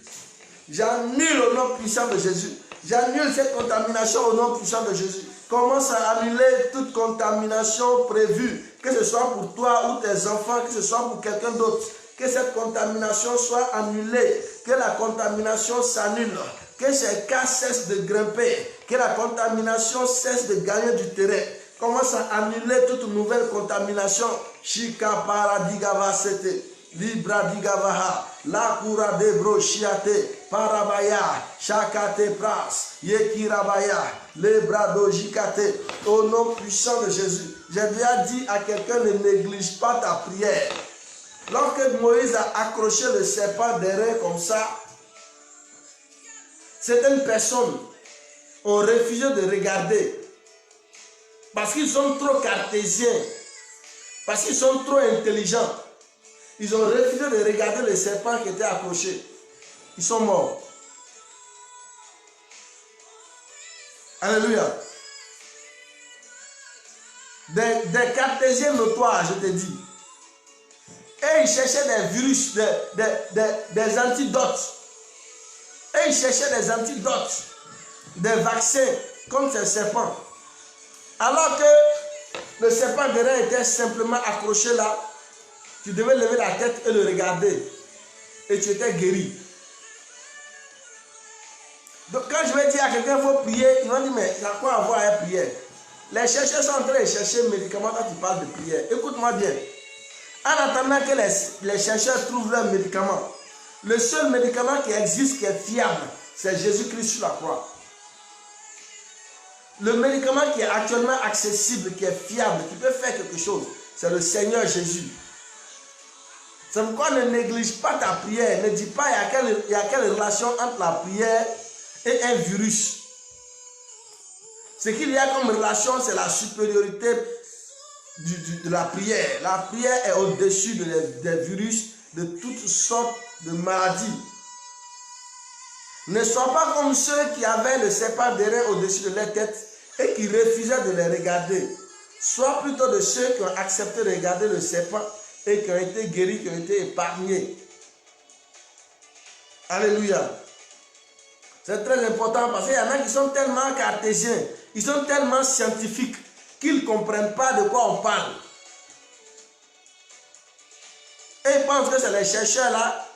j'annule au nom puissant de Jésus. J'annule cette contamination au nom puissant de Jésus. Commence à annuler toute contamination prévue, que ce soit pour toi ou tes enfants, que ce soit pour quelqu'un d'autre. Que cette contamination soit annulée, que la contamination s'annule, que ces cas cessent de grimper, que la contamination cesse de gagner du terrain. Commence à annuler toute nouvelle contamination. Shika paradigava sete. Libra digavaha, la cura de brochiate, parabaya, chakate pras, yekirabaya, lebrado jikate, au nom puissant de Jésus. J'ai déjà dit à quelqu'un, ne néglige pas ta prière. Lorsque Moïse a accroché le serpent derrière comme ça, certaines personnes ont refusé de regarder parce qu'ils sont trop cartésiens, parce qu'ils sont trop intelligents. Ils ont refusé de regarder le serpent qui était accroché. Ils sont morts. Alléluia. Des cartésiens notoires, je te dis. Et ils cherchaient des virus, des antidotes. Et ils cherchaient des antidotes, des vaccins contre ces serpents. Alors que le serpent derrière était simplement accroché là. Tu devais lever la tête et le regarder. Et tu étais guéri. Donc quand je vais dire à quelqu'un qu'il faut prier, ils vont dire mais ça a quoi avoir à prier? Les chercheurs sont en train de chercher un médicament quand tu parles de prière. Écoute-moi bien. En attendant que les chercheurs trouvent leur médicament, le seul médicament qui existe, qui est fiable, c'est Jésus-Christ sur la croix. Le médicament qui est actuellement accessible, qui est fiable, qui peut faire quelque chose, c'est le Seigneur Jésus. C'est pourquoi ne néglige pas ta prière. Ne dis pas il y a quelle relation entre la prière et un virus. Ce qu'il y a comme relation, c'est la supériorité de la prière. La prière est au-dessus des virus, de toutes sortes de maladies. Ne sois pas comme ceux qui avaient le serpent derrière au-dessus de leur tête et qui refusaient de les regarder. Sois plutôt de ceux qui ont accepté de regarder le serpent et qui ont été guéris, qui ont été épargnés. Alléluia. C'est très important parce qu'il y en a qui sont tellement cartésiens, ils sont tellement scientifiques qu'ils ne comprennent pas de quoi on parle. Et ils pensent que c'est les chercheurs là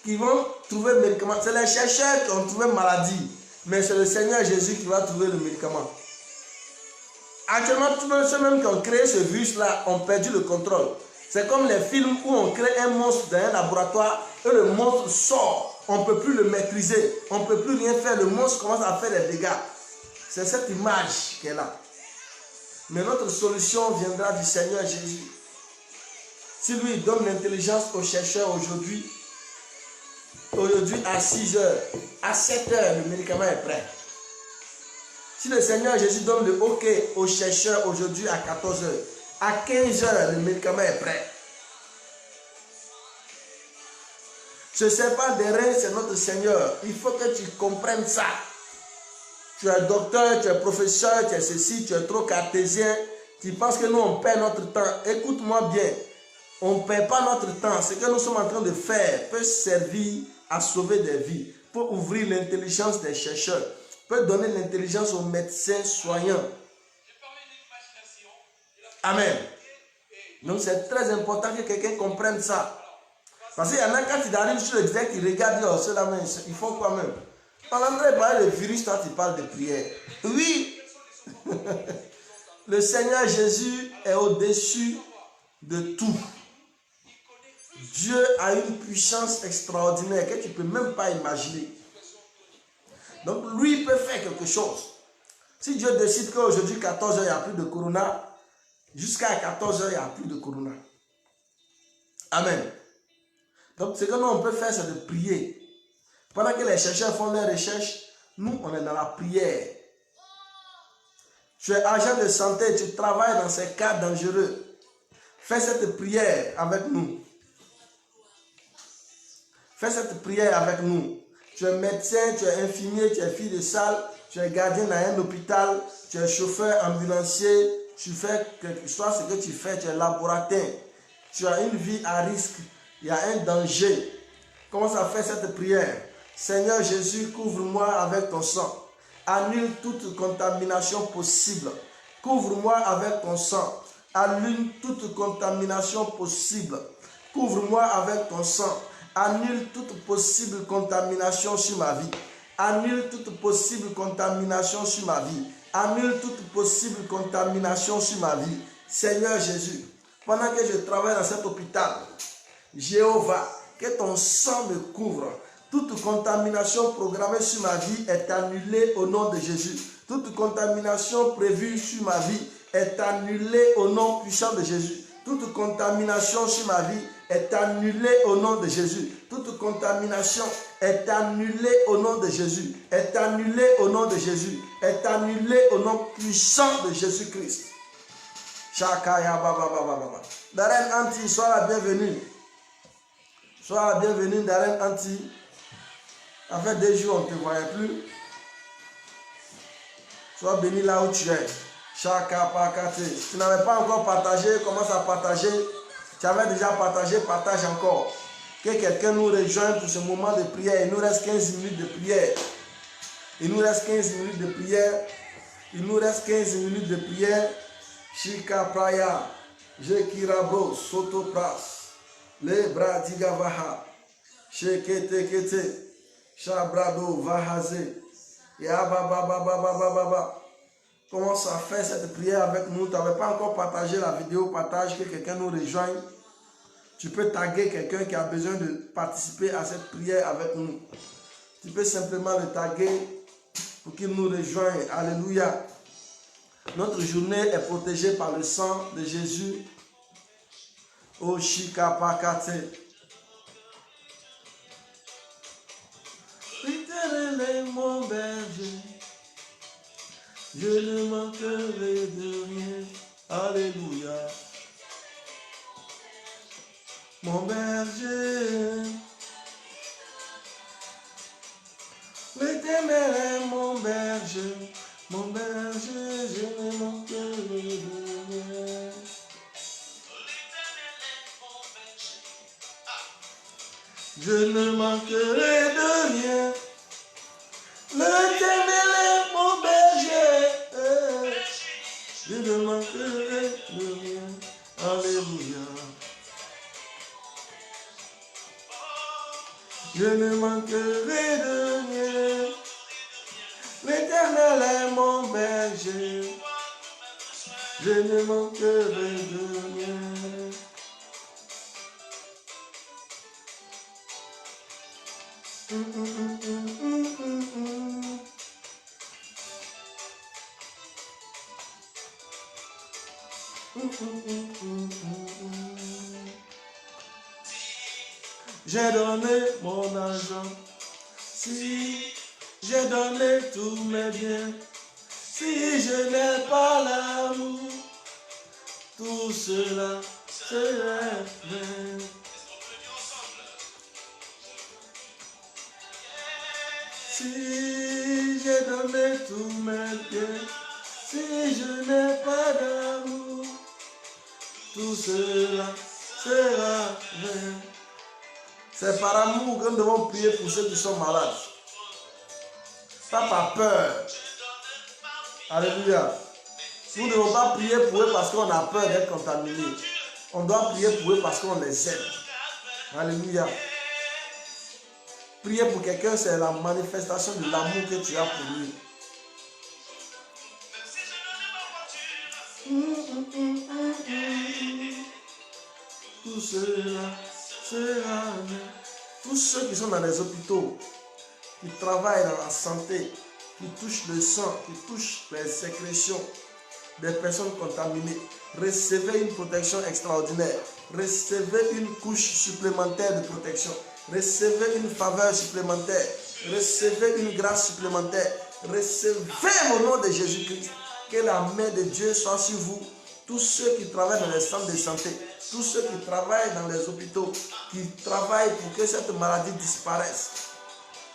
qui vont trouver le médicament. C'est les chercheurs qui ont trouvé maladie, mais c'est le Seigneur Jésus qui va trouver le médicament. Actuellement, tous ceux même qui ont créé ce virus là ont perdu le contrôle. C'est comme les films où on crée un monstre dans un laboratoire et le monstre sort. On ne peut plus le maîtriser. On ne peut plus rien faire. Le monstre commence à faire des dégâts. C'est cette image qui est là. Mais notre solution viendra du Seigneur Jésus. Si lui donne l'intelligence aux chercheurs aujourd'hui à 6 heures, à 7 heures, le médicament est prêt. Si le Seigneur Jésus donne le OK aux chercheurs aujourd'hui à 14 heures, à 15 heures, le médicament est prêt. Ce serpent des reins, c'est notre Seigneur. Il faut que tu comprennes ça. Tu es docteur, tu es professeur, tu es ceci, tu es trop cartésien. Tu penses que nous, on perd notre temps. Écoute-moi bien. On ne perd pas notre temps. Ce que nous sommes en train de faire peut servir à sauver des vies, peut ouvrir l'intelligence des chercheurs, peut donner l'intelligence aux médecins soignants. Amen. Donc c'est très important que quelqu'un comprenne ça. Parce qu'il y en a quand il arrive sur le direct, il regarde, oh, ceux-là, ils font quoi même? On entend parler de virus, toi tu parles de prière. Oui. Le Seigneur Jésus est au-dessus de tout. Dieu a une puissance extraordinaire que tu ne peux même pas imaginer. Donc lui peut faire quelque chose. Si Dieu décide qu'aujourd'hui 14h il n'y a plus de corona, jusqu'à 14h il n'y a plus de corona. Amen. Donc ce que nous on peut faire, c'est de prier. Pendant que les chercheurs font leurs recherches, nous on est dans la prière. Tu es agent de santé, tu travailles dans ces cas dangereux. Fais cette prière avec nous. Fais cette prière avec nous. Tu es médecin, tu es infirmier, tu es fille de salle, tu es gardien dans un hôpital, tu es chauffeur, ambulancier, tu fais quelque chose, ce que tu fais, tu es laboratin. Tu as une vie à risque, il y a un danger. Commence à faire cette prière. Seigneur Jésus, couvre-moi avec ton sang. Annule toute contamination possible. Couvre-moi avec ton sang. Annule toute contamination possible. Couvre-moi avec ton sang. Annule toute possible contamination sur ma vie. Annule toute possible contamination sur ma vie. Annule toute possible contamination sur ma vie. Seigneur Jésus, pendant que je travaille dans cet hôpital, Jéhovah, que ton sang me couvre. Toute contamination programmée sur ma vie est annulée au nom de Jésus. Toute contamination prévue sur ma vie est annulée au nom puissant de Jésus. Toute contamination sur ma vie est annulée au nom de Jésus. Toute contamination est annulée au nom de Jésus. Est annulée au nom de Jésus. Est annulée au nom puissant de Jésus-Christ. Shakaya baba baba baba. Darren Anti, sois la bienvenue. Sois la bienvenue, Darren Anti. Ça fait 2 jours, on ne te voyait plus. Sois béni là où tu es. Chaka pakate. Tu n'avais pas encore partagé, commence à partager. Tu avais déjà partagé, partage encore. Que quelqu'un nous rejoigne pour ce moment de prière. Il nous reste 15 minutes de prière. Il nous reste 15 minutes de prière. Il nous reste 15 minutes de prière. Shika praya. Jekirabro. Soto pras. Le bradigavaha. Shekete kete. Shabrado vahaze. Yabababababababa. Commence à faire cette prière avec nous. Tu n'avais pas encore partagé la vidéo. Partage, que quelqu'un nous rejoigne. Tu peux taguer quelqu'un qui a besoin de participer à cette prière avec nous. Tu peux simplement le taguer pour qu'il nous rejoigne. Alléluia. Notre journée est protégée par le sang de Jésus. O Shikapakate. L'Éternel est mon berger. Je ne manquerai de rien. Alléluia. Mon berger. L'Éternel est mon berger. Mon berger, je ne manquerai de rien. Je ne manquerai de rien. L'Éternel est mon berger. Je ne manquerai de rien. Alléluia. Je ne manquerai de rien. L'Éternel est mon berger. Je ne manquerai de rien. J'ai donné mon argent, si j'ai donné tous mes biens, si je n'ai pas l'amour, tout cela serait vain. Si j'ai donné tous mes biens, si je n'ai pas d'amour, tout cela sera vain. C'est par amour que nous devons prier pour ceux qui sont malades. Pas par peur. Alléluia. Nous ne devons pas prier pour eux parce qu'on a peur d'être contaminés. On doit prier pour eux parce qu'on les aime. Alléluia. Prier pour quelqu'un, c'est la manifestation de l'amour que tu as pour lui. Tout cela sera bien. Tous ceux qui sont dans les hôpitaux, qui travaillent dans la santé, qui touchent le sang, qui touchent les sécrétions des personnes contaminées, recevez une protection extraordinaire. Recevez une couche supplémentaire de protection. Recevez une faveur supplémentaire. Recevez une grâce supplémentaire. Recevez au nom de Jésus-Christ. Que la main de Dieu soit sur vous. Tous ceux qui travaillent dans les centres de santé, tous ceux qui travaillent dans les hôpitaux, qui travaillent pour que cette maladie disparaisse.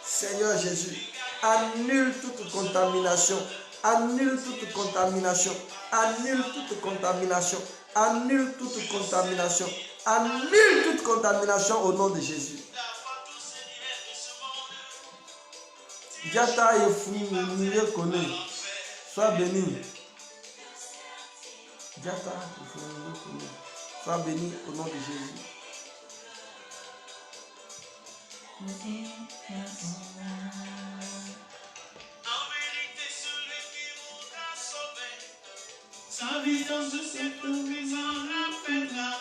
Seigneur Jésus, annule toute contamination. Annule toute contamination. Annule toute contamination. Annule toute contamination. Annule toute contamination au nom de Jésus. Diata et fou, mieux connu. Sois béni. Diata et fou, mieux connu. Sois béni au nom de Jésus. Sa vision de cette vie en rappellera.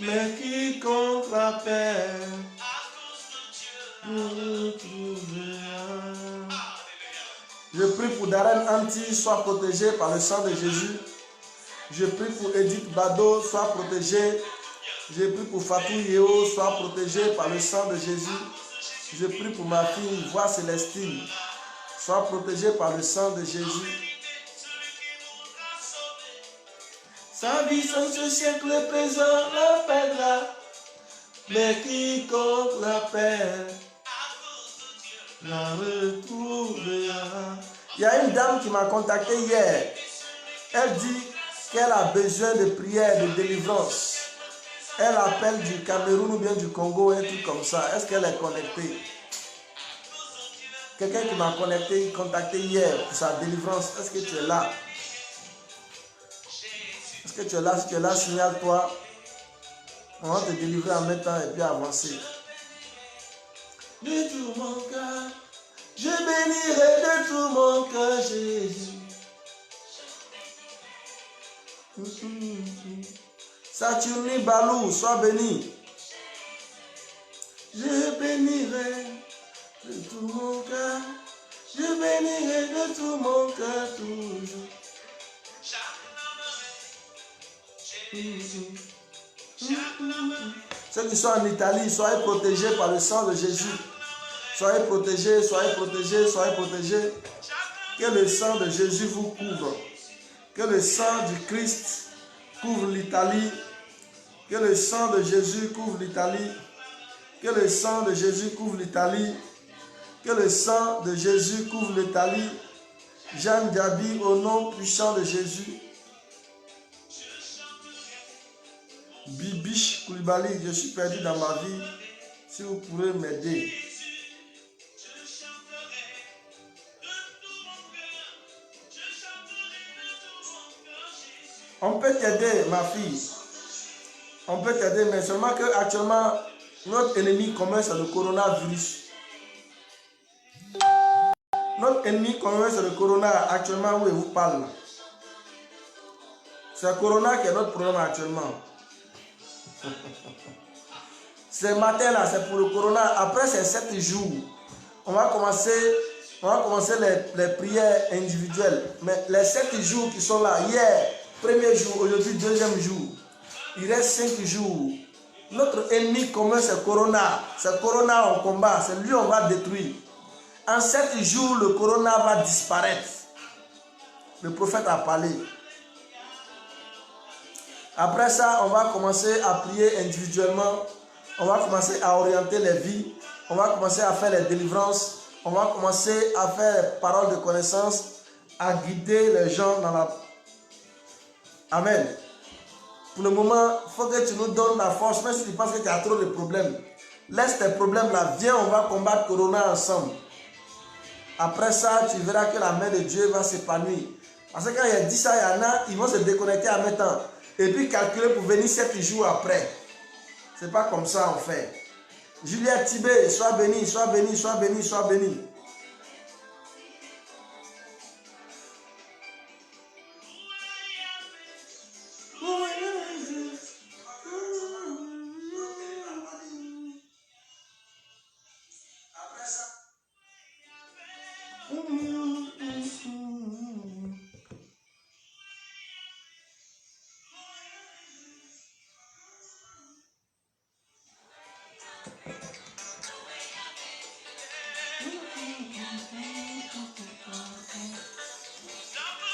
Mais quiconque l'appelle, À cause de Dieu. nous retrouvera. Je prie pour Darren Anti, soit protégé par le sang de Jésus. Je prie pour Edith Bado, soit protégé. Je prie pour Fatou Yeo, soit protégé par le sang de Jésus. Je prie pour ma fille, Voix Célestine, soit protégée par le sang de Jésus. Sa vie sans ce siècle présent l'appellera, mais quiconque l'appelle la retrouvera. Il y a une dame qui m'a contacté hier. Elle dit qu'elle a besoin de prière, de délivrance. Elle appelle du Cameroun ou bien du Congo, un truc comme ça. Est-ce qu'elle est connectée? Quelqu'un qui m'a contacté hier pour sa délivrance. Est-ce que tu es là? Est-ce que tu es là? Si tu es là, signale-toi. On va te délivrer en même temps et puis avancer. De tout mon cœur, je bénirai de tout mon cœur Jésus. Saturni Balou, sois béni. Je bénirai de tout mon cœur. Je bénirai de tout mon cœur toujours. Ceux qui sont en Italie, soyez protégés par le sang de Jésus. Soyez protégés, soyez protégés, soyez protégés. Que le sang de Jésus vous couvre. Que le sang du Christ couvre l'Italie. Que le sang de Jésus couvre l'Italie. Que le sang de Jésus couvre l'Italie. Que le sang de Jésus couvre l'Italie. Jeanne Diaby, au nom puissant de Jésus. Bibiche Koulibaly, je suis perdu dans ma vie. Si vous pouvez m'aider. On peut t'aider, ma fille. On peut t'aider, mais seulement que actuellement, notre ennemi commun, c'est le coronavirus. Notre ennemi commun, c'est le corona actuellement où il vous parle. C'est le corona qui est notre problème actuellement. Ce matin-là, c'est pour le corona. Après ces 7 jours, on va commencer les prières individuelles. Mais les 7 jours qui sont là, hier, premier jour, aujourd'hui, deuxième jour, il reste 5 jours. Notre ennemi commun, c'est Corona. C'est Corona en combat. C'est lui on va détruire. En 7 jours, le Corona va disparaître. Le prophète a parlé. Après ça, on va commencer à prier individuellement. On va commencer à orienter les vies. On va commencer à faire les délivrances. On va commencer à faire les paroles de connaissance, à guider les gens dans la... Amen. Pour le moment, il faut que tu nous donnes la force, même si tu penses que tu as trop de problèmes. Laisse tes problèmes là. Viens, on va combattre Corona ensemble. Après ça, tu verras que la main de Dieu va s'épanouir. Parce que quand il a dit ça, il y en a, ils vont se déconnecter en même temps. Et puis calculer pour venir 7 jours après. C'est pas comme ça on fait. Juliette Tibé, sois béni, sois béni, sois béni, sois béni.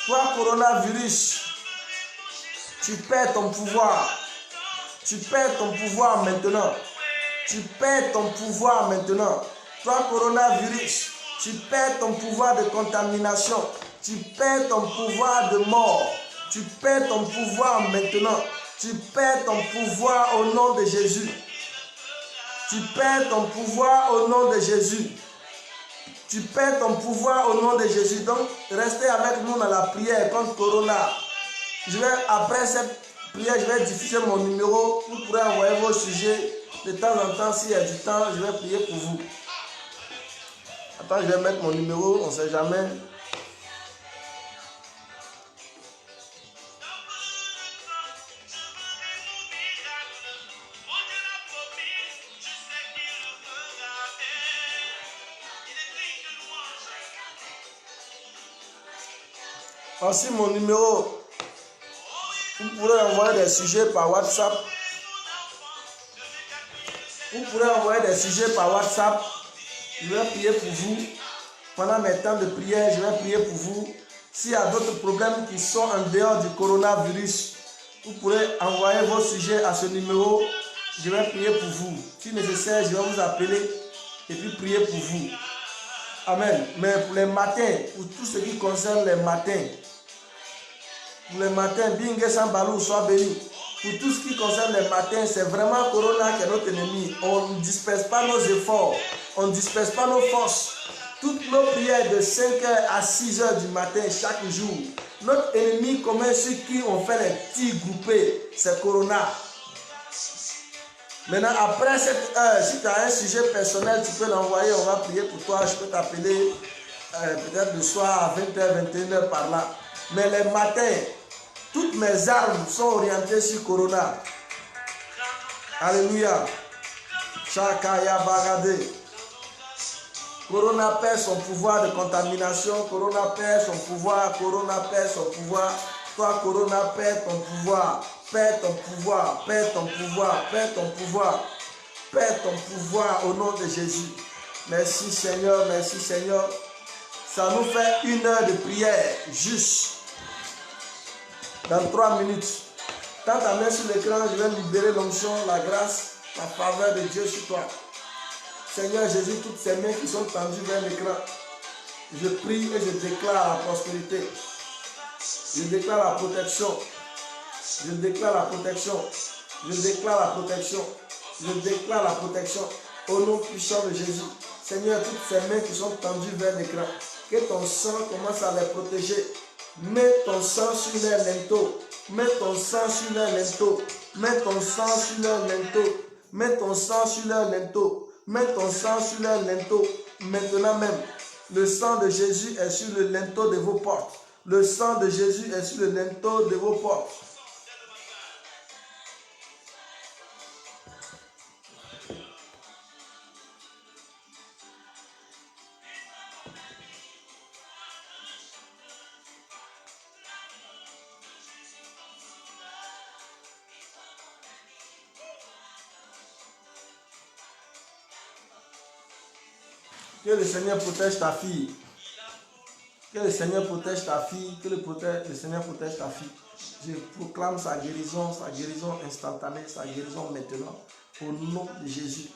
Toi, coronavirus, tu perds ton pouvoir. Tu perds ton pouvoir maintenant. Tu perds ton pouvoir maintenant. Toi, coronavirus, tu perds ton pouvoir de contamination. Tu perds ton pouvoir de mort. Tu perds ton pouvoir maintenant. Tu perds ton pouvoir au nom de Jésus. Tu perds ton pouvoir au nom de Jésus. Tu perds ton pouvoir au nom de Jésus. Donc, restez avec nous dans la prière contre Corona. Après cette prière, je vais diffuser mon numéro. Vous pourrez envoyer vos sujets. De temps en temps, s'il y a du temps, je vais prier pour vous. Attends, je vais mettre mon numéro, on ne sait jamais. Voici mon numéro. Vous pourrez envoyer des sujets par WhatsApp. Vous pourrez envoyer des sujets par WhatsApp. Je vais prier pour vous. Pendant mes temps de prière, je vais prier pour vous. S'il y a d'autres problèmes qui sont en dehors du coronavirus, vous pourrez envoyer vos sujets à ce numéro. Je vais prier pour vous. Si nécessaire, je vais vous appeler et puis prier pour vous. Amen. Mais pour les matins, pour tout ce qui concerne les matins, pour les matins, Bingue Sambalou, sois béni. Pour tout ce qui concerne les matins, c'est vraiment Corona qui est notre ennemi. On ne disperse pas nos efforts, on ne disperse pas nos forces. Toutes nos prières de 5h à 6h du matin chaque jour. Notre ennemi commun, ceux qui ont fait les petits groupés, c'est Corona. Maintenant, après cette heure, si tu as un sujet personnel, tu peux l'envoyer, on va prier pour toi. Je peux t'appeler peut-être le soir à 20h, 21h par là. Mais les matins, toutes mes armes sont orientées sur Corona. Alléluia. Chakaya Bagade. Corona perd son pouvoir de contamination. Corona perd son pouvoir. Corona perd son pouvoir. Toi, Corona, perds ton pouvoir. Perds ton pouvoir. Perds ton pouvoir. Perds ton pouvoir. Perds ton pouvoir au nom de Jésus. Merci Seigneur. Merci Seigneur. Ça nous fait 1 heure de prière. Juste. Dans 3 minutes. Tends ta main sur l'écran. Je vais libérer l'onction, la grâce, la faveur de Dieu sur toi. Seigneur Jésus, toutes ces mains qui sont tendues vers l'écran, je prie et je déclare la prospérité. Je déclare la protection. Je déclare la protection. Je déclare la protection. Je déclare la protection. Au nom puissant de Jésus. Seigneur, toutes ces mains qui sont tendues vers l'écran, que ton sang commence à les protéger. Mets ton sang sur leurs linteaux. Mets ton sang sur leurs linteaux. Mets ton sang sur leurs linteaux. Mets ton sang sur leurs linteaux. Mets ton sang sur leurs linteaux. Maintenant même, le sang de Jésus est sur le linteau de vos portes. Le sang de Jésus est sur le linteau de vos portes. Que le Seigneur protège ta fille. Que le Seigneur protège ta fille. Que le Seigneur protège ta fille. Je proclame sa guérison instantanée, sa guérison maintenant. Au nom de Jésus.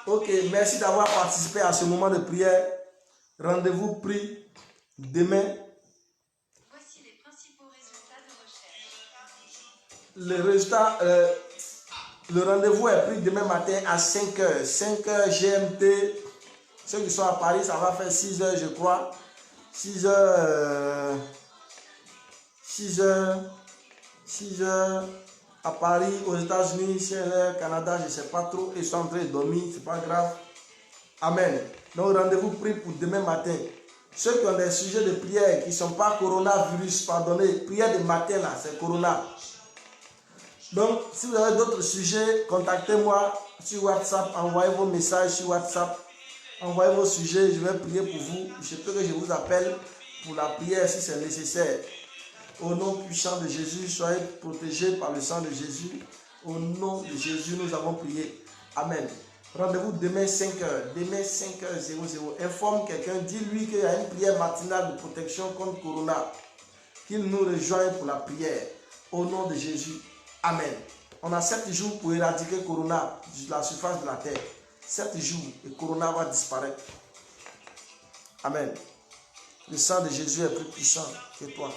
Ok, merci d'avoir participé à ce moment de prière. Rendez-vous pris demain. Voici les principaux résultats de recherche. Le rendez-vous est pris demain matin à 5h. 5h GMT. Ceux qui sont à Paris, ça va faire 6h, je crois. 6h 6 heures. 6 heures à Paris, aux États-Unis, CNR, Canada, je ne sais pas trop. Ils sont en train de dormir, c'est pas grave. Amen. Donc rendez-vous pris pour demain matin. Ceux qui ont des sujets de prière qui ne sont pas coronavirus, pardonnez, prière de matin là, c'est corona. Donc si vous avez d'autres sujets, contactez-moi sur WhatsApp, envoyez vos messages sur WhatsApp, envoyez vos sujets, je vais prier pour vous. Je peux que je vous appelle pour la prière si c'est nécessaire. Au nom puissant de Jésus, soyez protégés par le sang de Jésus. Au nom de Jésus, nous avons prié. Amen. Rendez-vous demain 5h. Demain 5h00. Informe quelqu'un, dis-lui qu'il y a une prière matinale de protection contre Corona. Qu'il nous rejoigne pour la prière. Au nom de Jésus. Amen. On a 7 jours pour éradiquer Corona de la surface de la terre. 7 jours et Corona va disparaître. Amen. Le sang de Jésus est plus puissant que toi.